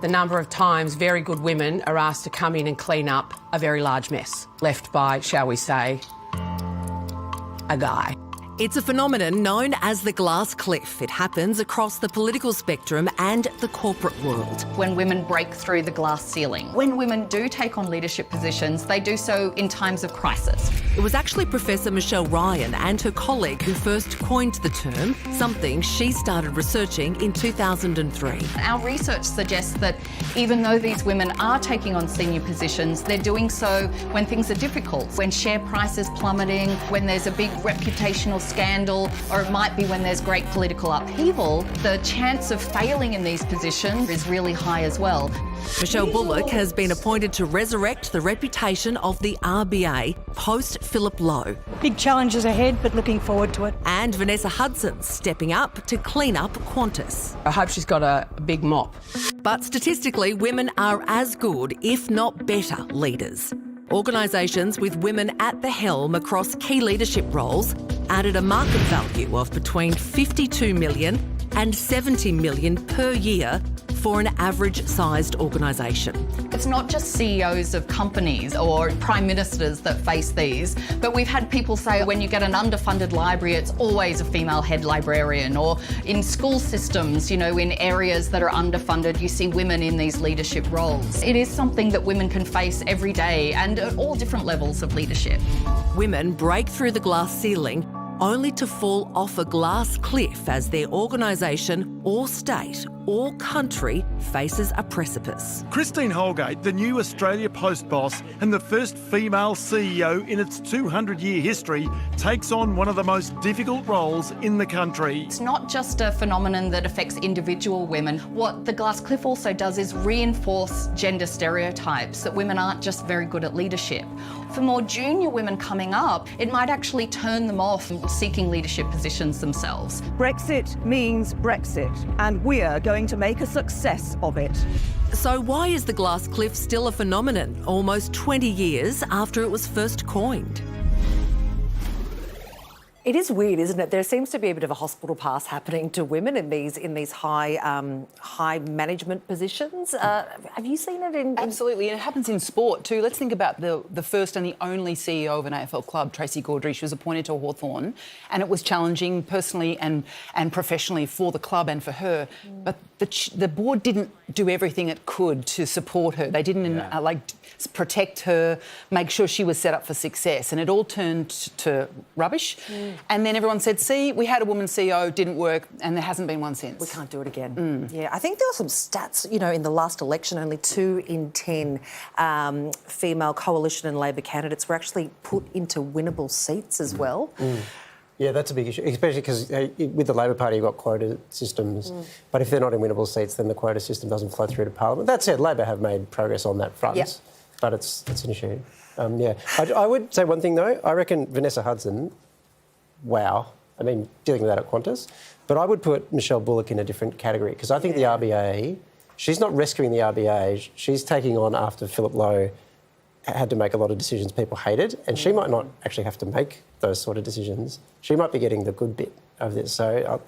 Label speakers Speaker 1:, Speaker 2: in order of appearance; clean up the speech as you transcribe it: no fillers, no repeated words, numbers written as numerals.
Speaker 1: the number of times very good women are asked to come in and clean up a very large mess left by, shall we say, a guy.
Speaker 2: It's a phenomenon known as the glass cliff. It happens across the political spectrum and the corporate world.
Speaker 3: When women break through the glass ceiling. When women do take on leadership positions, they do so in times of crisis.
Speaker 2: It was actually Professor Michelle Ryan and her colleague who first coined the term, something she started researching in 2003.
Speaker 3: Our research suggests that even though these women are taking on senior positions, they're doing so when things are difficult, when share price is plummeting, when there's a big reputational scandal, or it might be when there's great political upheaval. The chance of failing in these positions is really high as well.
Speaker 2: Michelle Bullock has been appointed to resurrect the reputation of the RBA post-Philip Lowe.
Speaker 4: Big challenges ahead, but looking forward to it.
Speaker 2: And Vanessa Hudson stepping up to clean up Qantas.
Speaker 1: I hope she's got a big mop.
Speaker 2: But statistically, women are as good, if not better, leaders. Organisations with women at the helm across key leadership roles added a market value of between $52 million and $70 million per year for an average-sized organisation.
Speaker 3: It's not just CEOs of companies or prime ministers that face these, but we've had people say when you get an underfunded library, it's always a female head librarian, or in school systems, you know, in areas that are underfunded, you see women in these leadership roles. It is something that women can face every day and at all different levels of leadership.
Speaker 2: Women break through the glass ceiling only to fall off a glass cliff as their organisation or state or country faces a precipice.
Speaker 5: Christine Holgate, the new Australia Post boss and the first female CEO in its 200-year history, takes on one of the most difficult roles in the country.
Speaker 3: It's not just a phenomenon that affects individual women. What the glass cliff also does is reinforce gender stereotypes, that women aren't just very good at leadership. For more junior women coming up, it might actually turn them off seeking leadership positions themselves.
Speaker 4: Brexit means Brexit, and we're going to make a success of it.
Speaker 2: So why is the glass cliff still a phenomenon almost 20 years after it was first coined?
Speaker 6: It is weird, isn't it? There seems to be a bit of a hospital pass happening to women in these high management positions. Have you seen it in?
Speaker 7: Absolutely, and it happens in sport too. Let's think about the first and the only CEO of an AFL club, Tracy Gaudry. She was appointed to Hawthorn, and it was challenging personally and professionally for the club and for her. But the board didn't do everything it could to support her. They didn't protect her, make sure she was set up for success, and it all turned to rubbish. And then everyone said, see, we had a woman CEO, didn't work, and there hasn't been one since.
Speaker 6: We can't do it again. Yeah, I think there were some stats, you know, in the last election, only 2 in 10 female coalition and Labor candidates were actually put into winnable seats as well.
Speaker 8: Yeah, that's a big issue, especially because with the Labor Party you've got quota systems, but if they're not in winnable seats, then the quota system doesn't flow through to Parliament. That said, Labor have made progress on that front, but it's an issue. I would say one thing though, I reckon Vanessa Hudson, wow, I mean, dealing with that at Qantas, but I would put Michelle Bullock in a different category because I think the RBA, she's not rescuing the RBA, she's taking on after Philip Lowe had to make a lot of decisions people hated, and she might not actually have to make those sort of decisions. She might be getting the good bit of this. So